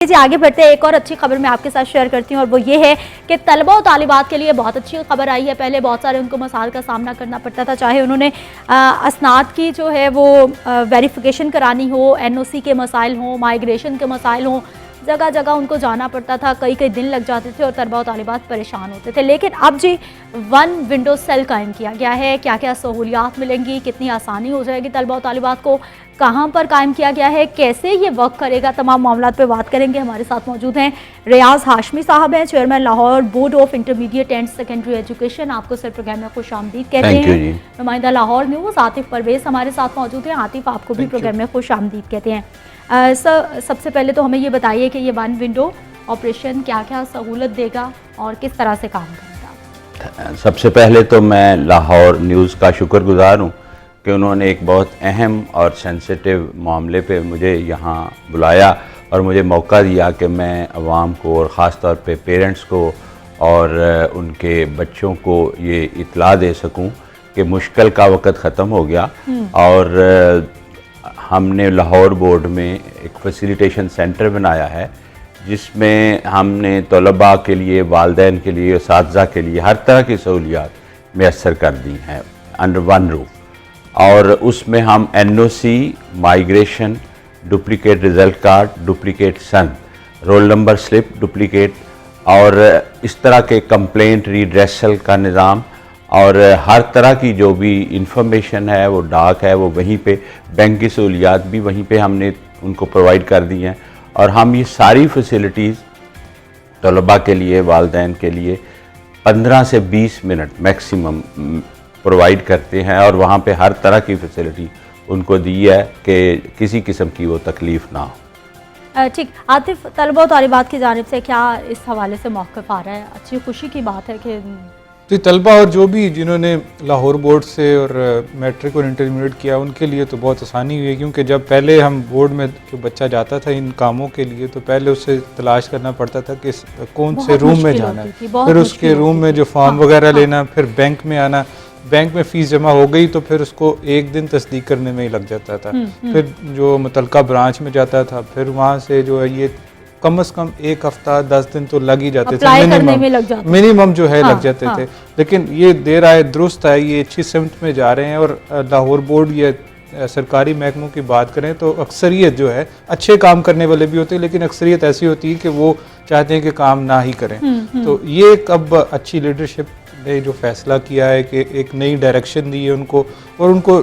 जी आगे बढ़ते हैं, एक और अच्छी खबर मैं आपके साथ शेयर करती हूँ और वो ये है कि तलबा और तालिबात के लिए बहुत अच्छी खबर आई है। पहले बहुत सारे उनको मसाइल का सामना करना पड़ता था, चाहे उन्होंने असनाद की जो है वो वेरिफिकेशन करानी हो, एनओसी के मसाइल हों, माइग्रेशन के मसाइल हों, जगह जगह उनको जाना पड़ता था, कई कई दिन लग जाते थे और तलबा और तालिबात परेशान होते थे। लेकिन अब जी वन विंडो सेल कायम किया गया है। क्या क्या सहूलियात मिलेंगी, कितनी आसानी हो जाएगी तलबा और तालिबात को, कहाँ पर कायम किया गया है, कैसे ये वर्क करेगा, तमाम मामलात पे बात करेंगे। हमारे साथ मौजूद हैं रियाज हाशमी साहब हैं, chairman Lahore board of intermediate and secondary education. आपको सर प्रोग्राम में खुश आमदीद कहते हैं। नुमाइंदा लाहौर न्यूज़ आतिफ परवेज हमारे साथ मौजूद हैं। आतिफ, आपको भी प्रोग्राम में खुश आमदीद कहते हैं। सर, सबसे पहले तो हमें ये बताइए कि ये वन विंडो ऑपरेशन क्या क्या सहूलत देगा और किस तरह से काम करेगा। सबसे पहले तो मैं लाहौर न्यूज़ का शुक्रगुजार हूँ कि उन्होंने एक बहुत अहम और सेंसिटिव मामले पे मुझे यहाँ बुलाया और मुझे मौका दिया कि मैं अवाम को और ख़ास तौर पे पेरेंट्स को और उनके बच्चों को ये इत्तला दे सकूं कि मुश्किल का वक़्त ख़त्म हो गया। और हमने लाहौर बोर्ड में एक फैसिलिटेशन सेंटर बनाया है जिसमें हमने तलबा के लिए, वालिदैन के लिए, असातिज़ा के लिए हर तरह की सहूलियात मैसर कर दी हैं अंडर वन रूफ। और उसमें हम NOC, migration, duplicate result card, duplicate सन, रोल नंबर स्लिप डुप्लिकेट और इस तरह के कंप्लेंट रिड्रेसल का निज़ाम और हर तरह की जो भी इंफॉर्मेशन है वो डाक है वो वहीं पे, बैंक की सहूलियात भी वहीं पे हमने उनको प्रोवाइड कर दी हैं। और हम ये सारी फैसिलिटीज़ तलबा के लिए, वालिदैन के लिए 15 से 20 मिनट मैक्सिमम प्रोवाइड करते हैं और वहाँ पे हर तरह की फैसिलिटी उनको दी है कि किसी किस्म की वो तकलीफ़ ना हो। ठीक, आतिफ, तलबा और तालिबात की जानिब से क्या इस हवाले से मौक़िफ़ आ रहा है? अच्छी खुशी की बात है कि तो तलबा और जो भी जिन्होंने लाहौर बोर्ड से और मैट्रिक और इंटरमीडिएट किया उनके लिए तो बहुत आसानी हुई है, क्योंकि जब पहले हम बोर्ड में जो बच्चा जाता था इन कामों के लिए तो पहले उसे तलाश करना पड़ता था कि कौन से रूम में जाना है, फिर उसके रूम में जो फॉर्म वगैरह लेना, फिर बैंक में आना, बैंक में फ़ीस जमा हो गई तो फिर उसको एक दिन तस्दीक करने में ही लग जाता था। फिर जो मुतलका ब्रांच में जाता था, फिर वहाँ से जो है ये कम से कम 1 हफ्ता 10 दिन तो लग ही जाते थे, मिनिमम जो है लग जाते थे। लेकिन ये देर आए दुरुस्त है, ये अच्छी सिमत में जा रहे हैं। और लाहौर बोर्ड ये सरकारी महकमों की बात करें तो अक्सरियत जो है अच्छे काम करने वाले भी होते हैं, लेकिन अक्सरियत ऐसी होती है कि वो चाहते हैं कि काम ना ही करें। तो ये एक अब अच्छी लीडरशिप ने जो फैसला किया है कि एक नई डायरेक्शन दी है उनको और उनको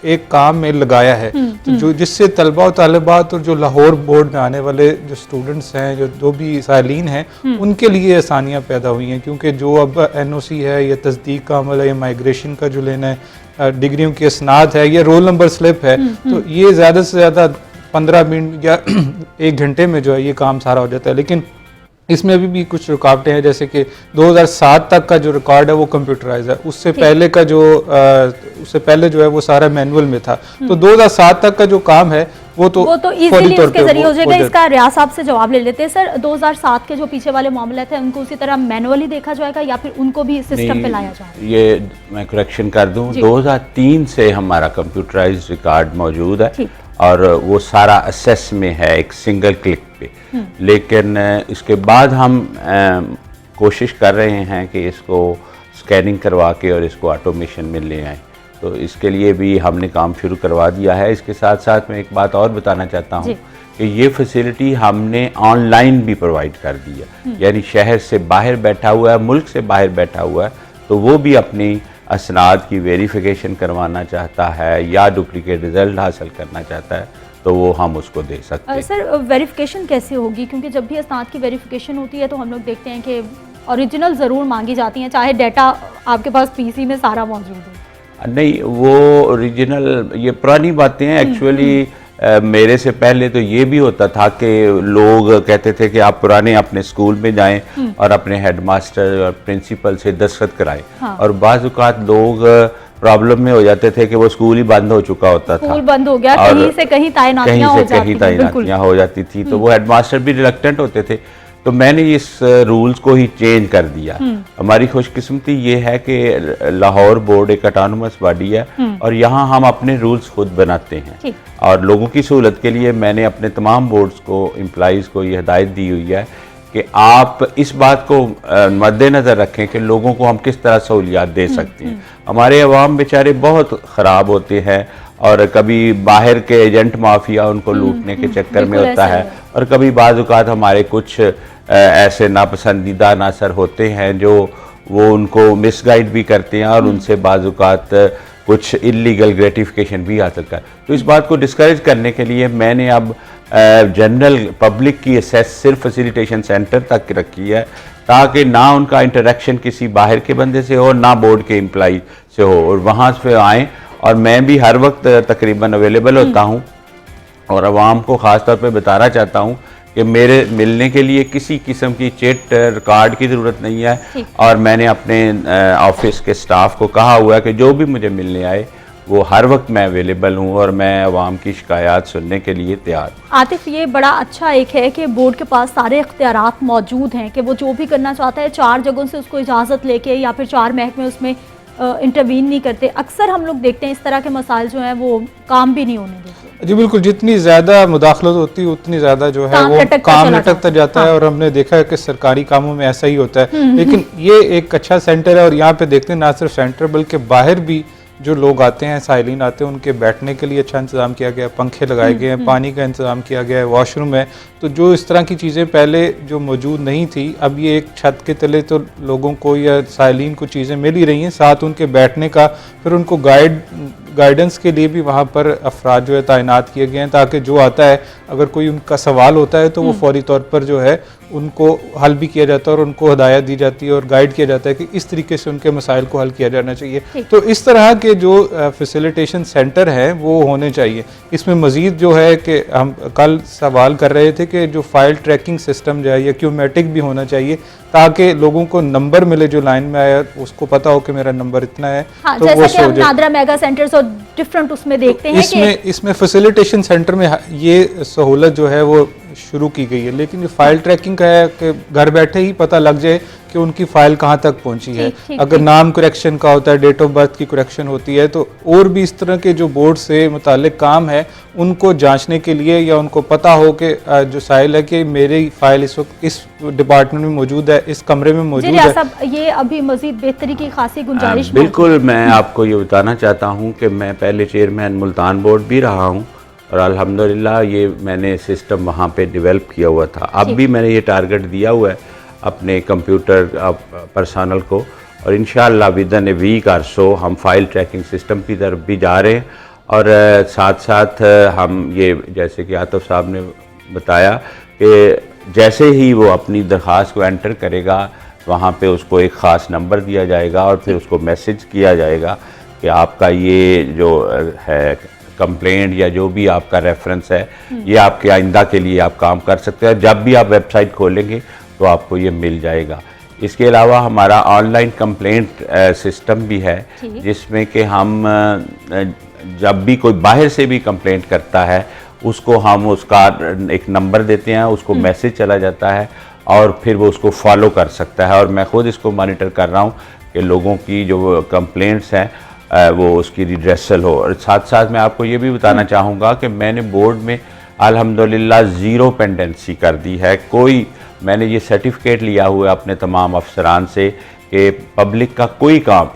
एक काम में लगाया है, तो जो जिससे तलबा और तालिबात और जो लाहौर बोर्ड में आने वाले जो स्टूडेंट्स हैं, जो भी सालीन हैं, उनके लिए आसानियाँ पैदा हुई हैं। क्योंकि जो अब एनओसी है या तस्दीक का अमल है या माइग्रेशन का जो लेना है, डिग्रियों की असनाद है या रोल नंबर स्लिप है, तो ये ज़्यादा से ज़्यादा 15 मिनट या 1 घंटे में जो है ये काम सारा हो जाता है। लेकिन इसमें अभी भी कुछ रुकावटें हैं, जैसे कि 2007 तक का जो रिकॉर्ड है वो कंप्यूटराइज है, उससे पहले का जो उससे पहले जो है वो सारा मैनुअल में था। तो 2007 तक का जो काम है वो तो इजीली इसके जरिए हो जाएगा। इसका रियाज साहब से जवाब ले लेते हैं। सर, 2007 के जो पीछे वाले मामले थे उनको उसी तरह मैनुअली देखा जाएगा या फिर उनको भी सिस्टम पे लाया जाएगा? ये मैं करेक्शन कर दूं, 2003 से हमारा कंप्यूटराइज रिकॉर्ड मौजूद है और वो सारा असेस में है एक सिंगल क्लिक पे। लेकिन इसके बाद हम कोशिश कर रहे हैं कि इसको स्कैनिंग करवा के और इसको ऑटोमेशन में ले आएँ, तो इसके लिए भी हमने काम शुरू करवा दिया है। इसके साथ साथ मैं एक बात और बताना चाहता हूँ कि ये फैसिलिटी हमने ऑनलाइन भी प्रोवाइड कर दी है, यानी शहर से बाहर बैठा हुआ है, मुल्क से बाहर बैठा हुआ है, तो वो भी अपनी असनाद की वेरिफिकेशन करवाना चाहता है या डुप्लिकेट रिज़ल्ट हासिल करना चाहता है तो वो हम उसको दे सकते हैं। सर, वेरिफिकेशन कैसे होगी? क्योंकि जब भी असनाद की वेरिफिकेशन होती है तो हम लोग देखते हैं कि ओरिजिनल ज़रूर मांगी जाती हैं, चाहे डाटा आपके पास पीसी में सारा मौजूद हो। नहीं, वो ओरिजिनल, ये पुरानी बातें हैं एक्चुअली। मेरे से पहले तो ये भी होता था कि लोग कहते थे कि आप पुराने अपने स्कूल में जाएं और अपने हेडमास्टर और प्रिंसिपल से दस्तखत कराएं। और बाज़ औक़ात लोग प्रॉब्लम में हो जाते थे कि वो स्कूल ही बंद हो चुका होता था, स्कूल बंद हो गया, कहीं से कहीं तैनातियां हो जाती थी, हो जाती थी, तो वो हेडमास्टर भी रिलक्टेंट होते थे। तो मैंने इस रूल्स को ही चेंज कर दिया। हमारी खुशकिस्मती ये है कि लाहौर बोर्ड एक ऑटोनमस बॉडी है और यहाँ हम अपने रूल्स खुद बनाते हैं। और लोगों की सहूलत के लिए मैंने अपने तमाम बोर्ड्स को, एम्प्लॉइज़ को ये हिदायत दी हुई है कि आप इस बात को मद्देनज़र रखें कि लोगों को हम किस तरह सहूलियात दे सकते हैं। हमारे अवाम बेचारे बहुत ख़राब होते हैं और कभी बाहर के एजेंट माफिया उनको लूटने के चक्कर में होता है, और कभी बाज़ औक़ात हमारे कुछ ऐसे नापसंदीदा अनासर होते हैं जो वो उनको मिसगाइड भी करते हैं और उनसे बाज़ औक़ात कुछ इलीगल ग्रेटिफिकेशन भी हासिल कर। तो इस बात को डिस्करेज करने के लिए मैंने अब जनरल पब्लिक की एसेस सिर्फ फैसिलिटेशन सेंटर तक रखी है, ताकि ना उनका इंटरेक्शन किसी बाहर के बंदे से हो, ना बोर्ड के एम्प्लॉई से हो, और वहाँ से आएँ। और मैं भी हर वक्त तकरीबन अवेलेबल होता हूँ और आवाम को ख़ास तौर पे बताना चाहता हूँ कि मेरे मिलने के लिए किसी किस्म की चिट कार्ड की ज़रूरत नहीं है। और मैंने अपने ऑफिस के स्टाफ को कहा हुआ है कि जो भी मुझे मिलने आए वो हर वक्त मैं अवेलेबल हूँ और मैं आवाम की शिकायत सुनने के लिए तैयार हूँ। आतिफ, ये बड़ा अच्छा एक है कि बोर्ड के पास सारे इख्तियारात मौजूद हैं कि वो जो भी करना चाहता है 4 जगहों से उसको इजाज़त लेके या फिर 4 महकमे उसमें इंटरवीन नहीं करते। अक्सर हम लोग देखते हैं इस तरह के मसाइल जो हैं वो काम भी नहीं होने देते। जी बिल्कुल, जितनी ज़्यादा मुदाखलत होती है उतनी ज़्यादा जो है वो काम लटकता जाता है। और हमने देखा है कि सरकारी कामों में ऐसा ही होता है। लेकिन ये एक अच्छा सेंटर है और यहाँ पे देखते हैं ना सिर्फ सेंटर बल्कि बाहर भी जो लोग आते हैं, साइलिन आते हैं, उनके बैठने के लिए अच्छा इंतज़ाम किया गया है, पंखे लगाए गए हैं, पानी का इंतज़ाम किया गया है, वॉशरूम है। तो जो इस तरह की चीज़ें पहले जो मौजूद नहीं थी, अब ये एक छत के तले तो लोगों को या साइलिन को चीज़ें मिल ही रही हैं, साथ उनके बैठने का, फिर उनको गाइडेंस के लिए भी वहाँ पर अफराद जो है तैनात किए गए हैं, ताकि जो आता है अगर कोई उनका सवाल होता है तो वो फौरी तौर पर जो है उनको हल भी किया जाता है और उनको हदायत दी जाती है और गाइड किया जाता है कि इस तरीके से उनके मसाइल को हल किया जाना चाहिए। तो इस तरह के जो फैसिलिटेशन सेंटर हैं वो होने चाहिए। इसमें मज़ीद जो है कि हम कल सवाल कर रहे थे कि जो फाइल ट्रैकिंग सिस्टम जो है या क्यूमेटिक भी होना चाहिए, ताकि लोगों को नंबर मिले, जो लाइन में आया उसको पता हो कि मेरा नंबर इतना है। हाँ, तो जैसा वो कि हम नादरा मेगा सेंटर्स और डिफरेंट उसमें देखते हैं इसमें फैसिलिटेशन सेंटर में ये सहूलत जो है वो शुरू की गई है। लेकिन ये फाइल ट्रैकिंग का है कि घर बैठे ही पता लग जाए कि उनकी फाइल कहाँ तक पहुंची है। अगर नाम करेक्शन का होता है, डेट ऑफ बर्थ की करेक्शन होती है, तो और भी इस तरह के जो बोर्ड से मुताल्लिक काम है उनको जांचने के लिए, या उनको पता हो कि जो साइल है कि मेरी फाइल इस वक्त इस डिपार्टमेंट में मौजूद है, इस कमरे में मौजूद है। ये अभी मजीद बेहतरी की खासी गुंजाइश। बिल्कुल, मैं आपको ये बताना चाहता हूँ कि मैं पहले चेयरमैन मुल्तान बोर्ड भी रहा हूँ और अल्हम्दुलिल्लाह ये मैंने सिस्टम वहाँ पे डेवलप किया हुआ था। अब भी मैंने ये टारगेट दिया हुआ है अपने कंप्यूटर पर्सनल को, और इंशाअल्लाह विदिन ए वीक और सो हम फाइल ट्रैकिंग सिस्टम की तरफ भी जा रहे हैं। और साथ साथ हम ये, जैसे कि आतिफ साहब ने बताया कि जैसे ही वो अपनी दरख्वास्त को एंटर करेगा वहाँ पे उसको एक ख़ास नंबर दिया जाएगा और फिर उसको मैसेज किया जाएगा कि आपका ये जो है कंप्लेंट या जो भी आपका रेफरेंस है ये आपके आइंदा के लिए आप काम कर सकते हैं। जब भी आप वेबसाइट खोलेंगे तो आपको ये मिल जाएगा। इसके अलावा हमारा ऑनलाइन कंप्लेंट सिस्टम भी है, जिसमें कि हम जब भी कोई बाहर से भी कंप्लेंट करता है उसको हम उसका एक नंबर देते हैं, उसको मैसेज चला जाता है और फिर वो उसको फॉलो कर सकता है। और मैं ख़ुद इसको मॉनिटर कर रहा हूँ कि लोगों की जो कंप्लेंट्स हैं वो उसकी रिड्रेसल हो। और साथ साथ मैं आपको ये भी बताना चाहूँगा कि मैंने बोर्ड में अल्हम्दुलिल्लाह ज़ीरो पेंडेंसी कर दी है। कोई, मैंने ये सर्टिफिकेट लिया हुआ है अपने तमाम अफसरान से कि पब्लिक का कोई काम